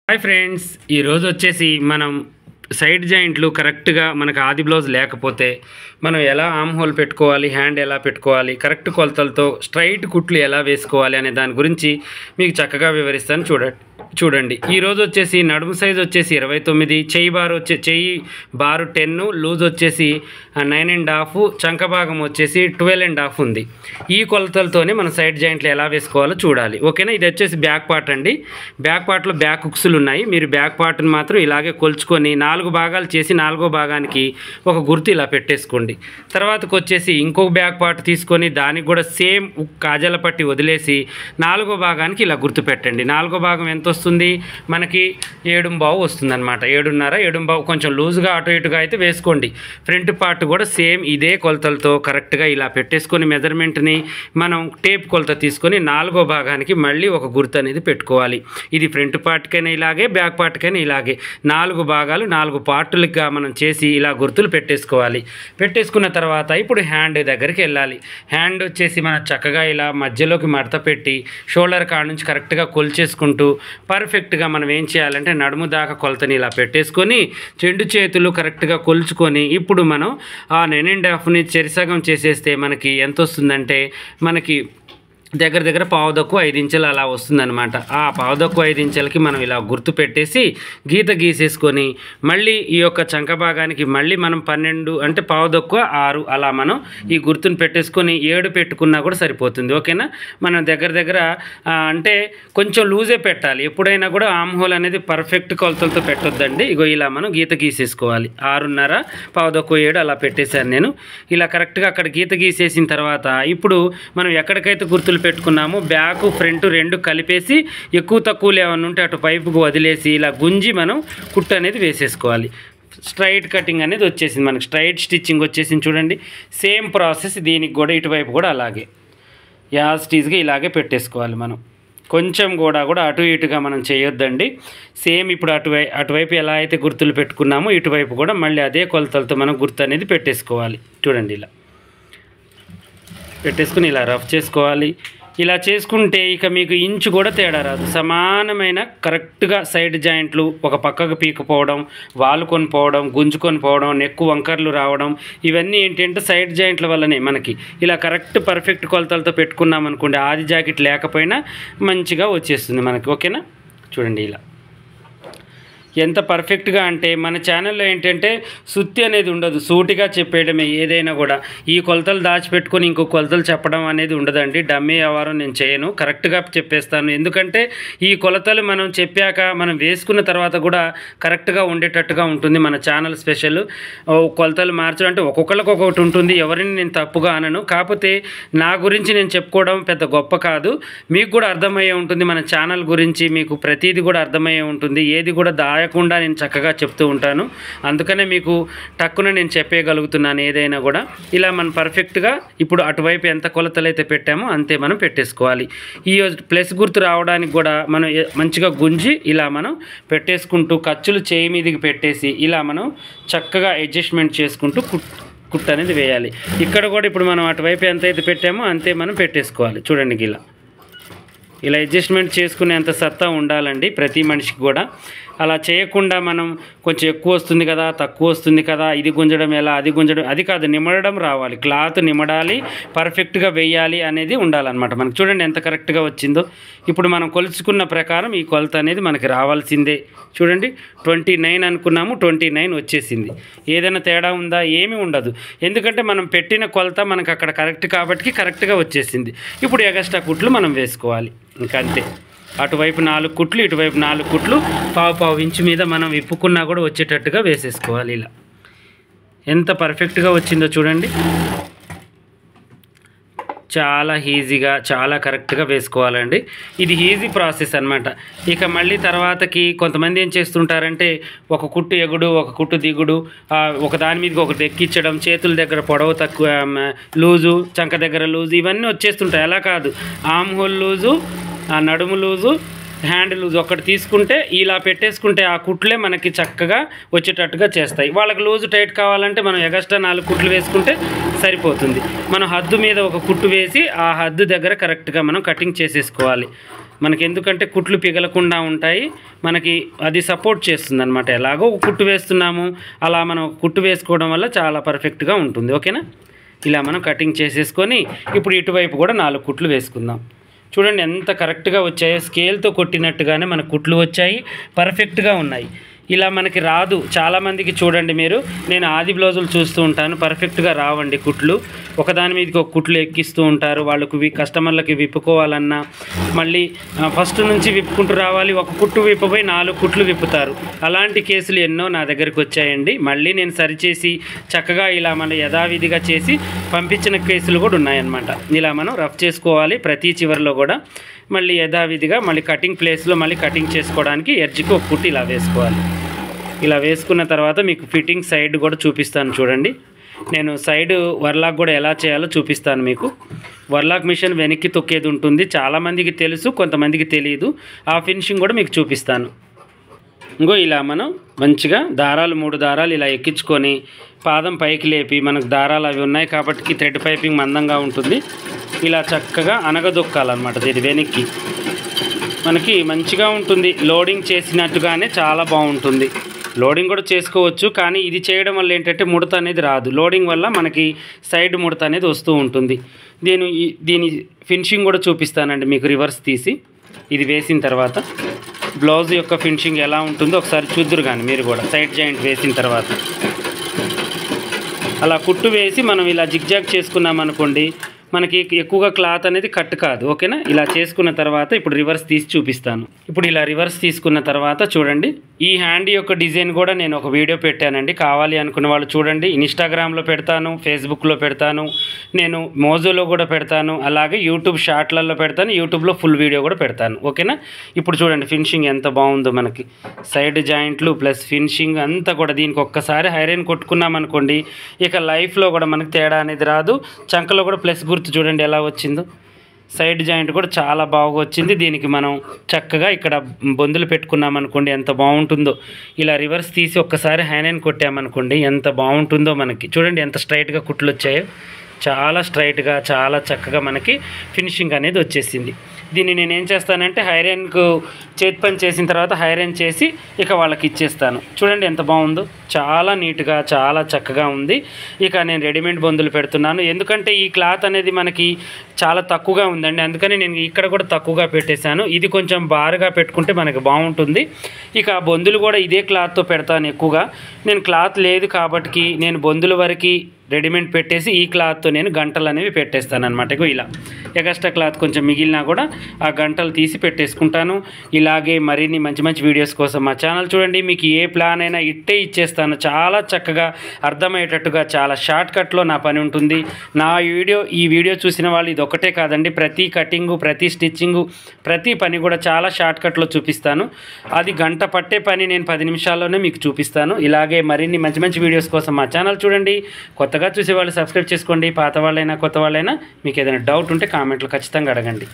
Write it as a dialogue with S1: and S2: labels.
S1: Hi friends, ఈరోజు వచ్చేసి మనం సైడ్ జాయింట్లు కరెక్ట్గా మనకు ఆది బ్లౌజ్ లేకపోతే మనం ఎలా ఆమ్ హోల్ పెట్టుకోవాలి, హ్యాండ్ ఎలా పెట్టుకోవాలి, కరెక్ట్ కొలతలతో స్ట్రైట్ కుట్లు ఎలా వేసుకోవాలి అనే దాని గురించి మీకు చక్కగా వివరిస్తాను. చూడండి ఈరోజు వచ్చేసి నడుము సైజ్ వచ్చేసి 29, చెయ్యి బారు 10, లూజ్ వచ్చేసి 9.5, చంక భాగం వచ్చేసి 12.5 ఉంది. ఈ కొలతలతోనే మనం సైడ్ జాయింట్లు ఎలా వేసుకోవాలో చూడాలి. ఓకేనా? ఇది వచ్చేసి బ్యాక్ పార్ట్ అండి. బ్యాక్ పార్ట్లో బ్యాక్ హుక్స్లు ఉన్నాయి. మీరు బ్యాక్ పార్ట్ని మాత్రం ఇలాగే కొలుచుకొని 4 భాగాలు చేసి 4వ భాగానికి ఒక గుర్తు ఇలా పెట్టేసుకోండి. తర్వాతకు వచ్చేసి ఇంకొక బ్యాక్ పార్ట్ తీసుకొని దానికి కూడా సేమ్ కాజాల పట్టి వదిలేసి 4వ భాగానికి ఇలా గుర్తు పెట్టండి. 4వ భాగం ఎంత వస్తుంది మనకి? 7.5 వస్తుంది అనమాట. 7.5, 7.5 కొంచెం లూజ్గా అటు ఇటుగా అయితే వేసుకోండి. ఫ్రంట్ పార్ట్ కూడా సేమ్ ఇదే కొలతలతో కరెక్ట్గా ఇలా పెట్టేసుకొని మెజర్మెంట్ని మనం టేప్ కొలత తీసుకొని 4వ భాగానికి మళ్ళీ ఒక గుర్తు అనేది పెట్టుకోవాలి. ఇది ఫ్రంట్ పార్ట్కైనా ఇలాగే, బ్యాక్ పార్ట్కైనా ఇలాగే 4 భాగాలు 4 పార్టులుగా మనం చేసి ఇలా గుర్తులు పెట్టేసుకోవాలి. పెట్టేసుకున్న తర్వాత ఇప్పుడు హ్యాండ్ దగ్గరికి వెళ్ళాలి. హ్యాండ్ వచ్చేసి మనం చక్కగా ఇలా మధ్యలోకి మడత పెట్టి షోల్డర్ కాడ నుంచి కరెక్ట్గా కొలిచేసుకుంటూ పర్ఫెక్ట్గా మనం ఏం చేయాలంటే నడుము దాకా కొలతని ఇలా పెట్టేసుకొని 2 చేతులు కరెక్ట్గా కొలుచుకొని ఇప్పుడు మనం ఆ 9.5ని చెరిసగం చేసేస్తే మనకి ఎంత వస్తుందంటే మనకి దగ్గర 5 ఇంచులు అలా వస్తుందన్నమాట. ఆ 5 ఇంచులకి మనం ఇలా గుర్తు పెట్టేసి గీత గీసేసుకొని మళ్ళీ ఈ యొక్క చంక భాగానికి మళ్ళీ మనం 12 అంటే 6 అలా మనం ఈ గుర్తును పెట్టేసుకొని 7 పెట్టుకున్నా కూడా సరిపోతుంది. ఓకేనా? మనం దగ్గర అంటే కొంచెం లూజే పెట్టాలి. ఎప్పుడైనా కూడా ఆమ్ హోల్ అనేది పర్ఫెక్ట్ కొలతలతో పెట్టొద్దండి. ఇగో ఇలా మనం గీత గీసేసుకోవాలి. 6.5, 7 అలా పెట్టేశాను నేను. ఇలా కరెక్ట్గా అక్కడ గీత గీసేసిన తర్వాత ఇప్పుడు మనం ఎక్కడికైతే గుర్తులు పెట్టుకున్నాము బ్యాక్ ఫ్రంట్ 2 కలిపేసి ఎక్కువ తక్కువలు ఏమన్నా ఉంటే అటు పైపుకు వదిలేసి ఇలా గుంజి మనం కుట్టు అనేది వేసేసుకోవాలి. స్ట్రైట్ కటింగ్ అనేది వచ్చేసింది మనకి, స్ట్రైట్ స్టిచ్చింగ్ వచ్చేసింది. చూడండి సేమ్ ప్రాసెస్ దీనికి కూడా ఇటువైపు కూడా అలాగే యాస్టీజ్గా ఇలాగే పెట్టేసుకోవాలి. మనం కొంచెం కూడా అటు ఇటుగా మనం చేయొద్దండి. సేమ్ ఇప్పుడు అటువైపు ఎలా అయితే గుర్తులు పెట్టుకున్నామో ఇటువైపు కూడా మళ్ళీ అదే కొలతలతో మనం గుర్తు అనేది పెట్టేసుకోవాలి. చూడండి ఇలా పెట్టేసుకుని ఇలా రఫ్ చేసుకోవాలి. ఇలా చేసుకుంటే ఇక మీకు ఇంచు కూడా తేడా రాదు. సమానమైన కరెక్ట్గా సైడ్ జాయింట్లు ఒక పక్కకు పీకపోవడం, వాలుకొని పోవడం, గుంజుకొని పోవడం, నెక్కు వంకర్లు రావడం ఇవన్నీ ఏంటంటే సైడ్ జాయింట్ల వల్లనే మనకి. ఇలా కరెక్ట్ పర్ఫెక్ట్ కొలతలతో పెట్టుకున్నాం అనుకోండి ఆది జాకెట్ లేకపోయినా మంచిగా వచ్చేస్తుంది మనకి. ఓకేనా? చూడండి ఇలా ఎంత పర్ఫెక్ట్గా అంటే మన ఛానల్లో ఏంటంటే సుత్తి అనేది ఉండదు, సూటిగా చెప్పేయడమే ఏదైనా కూడా. ఈ కొలతలు దాచిపెట్టుకొని ఇంకో కొలతలు చెప్పడం అనేది ఉండదండి. డమ్మీ వ్యవహారం నేను చేయను, కరెక్ట్గా చెప్పేస్తాను. ఎందుకంటే ఈ కొలతలు మనం చెప్పాక మనం వేసుకున్న తర్వాత కూడా కరెక్ట్గా ఉండేటట్టుగా ఉంటుంది మన ఛానల్ స్పెషల్. కొలతలు మార్చడం అంటే ఒక్కొక్కరికి ఒక్కొక్కటి ఉంటుంది, ఎవరిని నేను తప్పుగా అనను. కాకపోతే నా గురించి నేను చెప్పుకోవడం పెద్ద గొప్ప కాదు, మీకు కూడా అర్థమయ్యే ఉంటుంది. మన ఛానల్ గురించి మీకు ప్రతిదీ కూడా అర్థమయ్యే ఉంటుంది. ఏది కూడా దాయకుండా నేను చక్కగా చెప్తూ ఉంటాను. అందుకనే మీకు టక్కున నేను చెప్పేయగలుగుతున్నాను ఏదైనా కూడా. ఇలా మనం పర్ఫెక్ట్గా ఇప్పుడు అటువైపు ఎంత కొలతలు అయితే పెట్టామో అంతే మనం పెట్టేసుకోవాలి. ఈ ప్లస్ గుర్తు రావడానికి కూడా మనం మంచిగా గుంజి ఇలా మనం పెట్టేసుకుంటూ ఖర్చులు చేయి మీదకి పెట్టేసి ఇలా మనం చక్కగా అడ్జస్ట్మెంట్ చేసుకుంటూ కుట్టు అనేది వేయాలి. ఇక్కడ కూడా ఇప్పుడు మనం అటువైపు ఎంత అయితే పెట్టామో అంతే మనం పెట్టేసుకోవాలి. చూడండి ఇలా అడ్జస్ట్మెంట్ చేసుకునేంత సత్తా ఉండాలండి ప్రతి మనిషికి కూడా. అలా చేయకుండా మనం కొంచెం ఎక్కువ వస్తుంది కదా, తక్కువ వస్తుంది కదా, ఇది గుంజడం ఎలా, అది గుంజడం, అది కాదు, నిమడడం రావాలి. క్లాత్ నిమడాలి, పర్ఫెక్ట్గా వేయాలి అనేది ఉండాలన్నమాట మనకు. చూడండి ఎంత కరెక్ట్గా వచ్చిందో. ఇప్పుడు మనం కొలుచుకున్న ప్రకారం ఈ కొలత అనేది మనకి రావాల్సిందే. చూడండి 29 అనుకున్నాము, 29 వచ్చేసింది. ఏదైనా తేడా ఉందా? ఏమీ ఉండదు. ఎందుకంటే మనం పెట్టిన కొలత మనకు అక్కడ కరెక్ట్ కాబట్టి కరెక్ట్గా వచ్చేసింది. ఇప్పుడు ఎగస్ట్రా కుట్లు మనం వేసుకోవాలి. ఇంకా అంతే. అటువైపు 4 కుట్లు, ఇటువైపు 4 కుట్లు, 1/4 ఇంచు మీద మనం విప్పుకున్నా కూడా వచ్చేటట్టుగా వేసేసుకోవాలి. ఇలా ఎంత పర్ఫెక్ట్గా వచ్చిందో చూడండి. చాలా ఈజీగా చాలా కరెక్ట్గా వేసుకోవాలండి. ఇది ఈజీ ప్రాసెస్ అనమాట. ఇక మళ్ళీ తర్వాతకి కొంతమంది ఏం చేస్తుంటారంటే ఒక కుట్టు ఎగుడు, ఒక కుట్టు దిగుడు, ఒక దాని మీదకి ఒకటి ఎక్కించడం, చేతుల దగ్గర పొడవు తక్కువ, లూజు, చంక దగ్గర లూజు, ఇవన్నీ వచ్చేస్తుంటాయి. అలా కాదు, ఆమ్ హోల్ లూజు, నడుము లూజు, హ్యాండ్ లూజ్ ఒకటి తీసుకుంటే ఇలా పెట్టేసుకుంటే ఆ కుట్లే మనకి చక్కగా వచ్చేటట్టుగా చేస్తాయి. వాళ్ళకి లూజ్ టైట్ కావాలంటే మనం ఎగస్ట్రా 4 కుట్లు వేసుకుంటే సరిపోతుంది. మనం హద్దు మీద ఒక కుట్టు వేసి ఆ హద్దు దగ్గర కరెక్ట్గా మనం కటింగ్ చేసేసుకోవాలి. మనకి ఎందుకంటే కుట్లు పిగలకుండా ఉంటాయి, మనకి అది సపోర్ట్ చేస్తుంది అనమాట. ఎలాగో ఒక కుట్టు వేస్తున్నాము, అలా మనం ఒక కుట్టు వేసుకోవడం వల్ల చాలా పర్ఫెక్ట్గా ఉంటుంది. ఓకేనా? ఇలా మనం కటింగ్ చేసేసుకొని ఇప్పుడు ఇటువైపు కూడా 4 కుట్లు వేసుకుందాం. చూడండి ఎంత కరెక్ట్గా వచ్చాయో, స్కేల్తో కొట్టినట్టుగానే మన కుట్లు వచ్చాయి, పర్ఫెక్ట్గా ఉన్నాయి. ఇలా మనకి రాదు చాలామందికి. చూడండి మీరు, నేను ఆది బ్లౌజులు చూస్తూ ఉంటాను, పర్ఫెక్ట్గా రావండి కుట్లు. ఒకదాని మీదకి ఒక కుట్లు ఎక్కిస్తూ ఉంటారు. వాళ్ళకు కస్టమర్లకి విప్పుకోవాలన్నా మళ్ళీ ఫస్ట్ నుంచి విప్పుకుంటూ రావాలి, ఒక కుట్టు విప్పబోయి 4 కుట్లు విప్పుతారు. అలాంటి కేసులు ఎన్నో నా దగ్గరికి వచ్చాయండి. మళ్ళీ నేను సరిచేసి చక్కగా ఇలా మనం యథావిధిగా చేసి పంపించిన కేసులు కూడా ఉన్నాయన్నమాట. ఇలా మనం రఫ్ చేసుకోవాలి ప్రతి చివరిలో కూడా. మళ్ళీ యథావిధిగా మళ్ళీ కటింగ్ ప్లేస్లో మళ్ళీ కటింగ్ చేసుకోవడానికి ఎడ్జ్కి ఒక కుట్టు ఇలా వేసుకోవాలి. ఇలా వేసుకున్న తర్వాత మీకు ఫిట్టింగ్ సైడ్ కూడా చూపిస్తాను చూడండి. నేను సైడ్ వర్లాక్ కూడా ఎలా చేయాలో చూపిస్తాను మీకు. వర్లాక్ మిషన్ వెనక్కి తొక్కేది ఉంటుంది, చాలామందికి తెలుసు, కొంతమందికి తెలియదు. ఆ ఫినిషింగ్ కూడా మీకు చూపిస్తాను. ఇంకో ఇలా మనం మంచిగా దారాలు 3 దారాలు ఇలా ఎక్కించుకొని పాదం పైకి లేపి, మనకు దారాలు అవి ఉన్నాయి కాబట్టి థ్రెడ్ పైపింగ్ మందంగా ఉంటుంది. ఇలా చక్కగా అనగదొక్కాలన్నమాట. దీని వెనక్కి మనకి మంచిగా ఉంటుంది. లోడింగ్ చేసినట్టుగానే చాలా బాగుంటుంది. లోడింగ్ కూడా చేసుకోవచ్చు, కానీ ఇది చేయడం వల్ల ఏంటంటే ముడత అనేది రాదు. లోడింగ్ వల్ల మనకి సైడ్ ముడత అనేది వస్తూ ఉంటుంది. దీని ఫినిషింగ్ కూడా చూపిస్తానండి మీకు రివర్స్ తీసి. ఇది వేసిన తర్వాత బ్లౌజ్ యొక్క ఫినిషింగ్ ఎలా ఉంటుందో ఒకసారి చూద్దురు కానీ మీరు కూడా. సైడ్ జాయింట్ వేసిన తర్వాత అలా కుట్టు వేసి మనం ఇలా జిగ్జాగ్ చేసుకున్నాం అనుకోండి, మనకి ఎక్కువగా క్లాత్ అనేది కట్ కాదు. ఓకేనా? ఇలా చేసుకున్న తర్వాత ఇప్పుడు రివర్స్ తీసి చూపిస్తాను. ఇప్పుడు ఇలా రివర్స్ తీసుకున్న తర్వాత చూడండి, ఈ హ్యాండ్ యొక్క డిజైన్ కూడా నేను ఒక వీడియో పెట్టానండి. కావాలి అనుకున్న వాళ్ళు చూడండి. ఇన్స్టాగ్రామ్లో పెడతాను, ఫేస్బుక్లో పెడతాను, నేను మోజోలో కూడా పెడతాను, అలాగే యూట్యూబ్ షార్ట్లలో పెడతాను, యూట్యూబ్లో ఫుల్ వీడియో కూడా పెడతాను. ఓకేనా? ఇప్పుడు చూడండి ఫినిషింగ్ ఎంత బాగుందో మనకి. సైడ్ జాయింట్లు ప్లస్ ఫినిషింగ్ అంతా కూడా దీనికి ఒక్కసారి ఐరన్ కొట్టుకున్నాం అనుకోండి, ఇక లైఫ్లో కూడా మనకి తేడా అనేది రాదు. చంకలో కూడా ప్లస్ గుర్తు చూడండి ఎలా వచ్చిందో. సైడ్ జాయింట్ కూడా చాలా బాగా వచ్చింది. దీనికి మనం చక్కగా ఇక్కడ బొందులు పెట్టుకున్నాం అనుకోండి, ఎంత బాగుంటుందో. ఇలా రివర్స్ తీసి ఒక్కసారి హ్యాండ్ కొట్టామనుకోండి, ఎంత బాగుంటుందో మనకి. చూడండి ఎంత స్ట్రైట్గా కుట్లు వచ్చాయో, చాలా స్ట్రైట్గా చాలా చక్కగా మనకి ఫినిషింగ్ అనేది వచ్చేసింది. దీన్ని నేను ఏం చేస్తానంటే ఐరన్కు చేతి పని చేసిన తర్వాత ఐరన్ చేసి ఇక వాళ్ళకి ఇచ్చేస్తాను. చూడండి ఎంత బాగుందో, చాలా నీట్గా చాలా చక్కగా ఉంది. ఇక నేను రెడీమేడ్ బొందులు పెడుతున్నాను, ఎందుకంటే ఈ క్లాత్ అనేది మనకి చాలా తక్కువగా ఉందండి, అందుకని నేను ఇక్కడ కూడా తక్కువగా పెట్టేశాను. ఇది కొంచెం బారుగా పెట్టుకుంటే మనకి బాగుంటుంది. ఇక బొందులు కూడా ఇదే క్లాత్తో పెడతాను ఎక్కువగా. నేను క్లాత్ లేదు కాబట్టి నేను బొందుల వరకు రెడీమేడ్ పెట్టేసి ఈ క్లాత్తో నేను గంటలు అనేవి పెట్టేస్తాను అనమాట. ఇలా ఎగస్ట్రా క్లాత్ కొంచెం మిగిలినా కూడా ఆ గంటలు తీసి పెట్టేసుకుంటాను. ఇలాగే మరిన్ని మంచి మంచి వీడియోస్ కోసం మా ఛానల్ చూడండి. మీకు ఏ ప్లాన్ అయినా ఇట్టే ఇచ్చేస్తాను, చాలా చక్కగా అర్థమయ్యేటట్టుగా, చాలా షార్ట్కట్లో నా పని ఉంటుంది. ఈ వీడియో చూసిన వాళ్ళు ఇది ఒకటే కాదండి, ప్రతి కటింగు, ప్రతి స్టిచ్చింగు, ప్రతి పని కూడా చాలా షార్ట్కట్లో చూపిస్తాను. అది గంట పట్టే పని నేను 10 నిమిషాల్లోనే మీకు చూపిస్తాను. ఇలాగే మరిన్ని మంచి మంచి వీడియోస్ కోసం మా ఛానల్ చూడండి. కొత్తగా చూసే వాళ్ళు సబ్స్క్రైబ్ చేసుకోండి. పాత వాళ్ళైనా కొత్త వాళ్ళైనా మీకు ఏదైనా డౌట్ ఉంటే కామెంట్లో ఖచ్చితంగా అడగండి.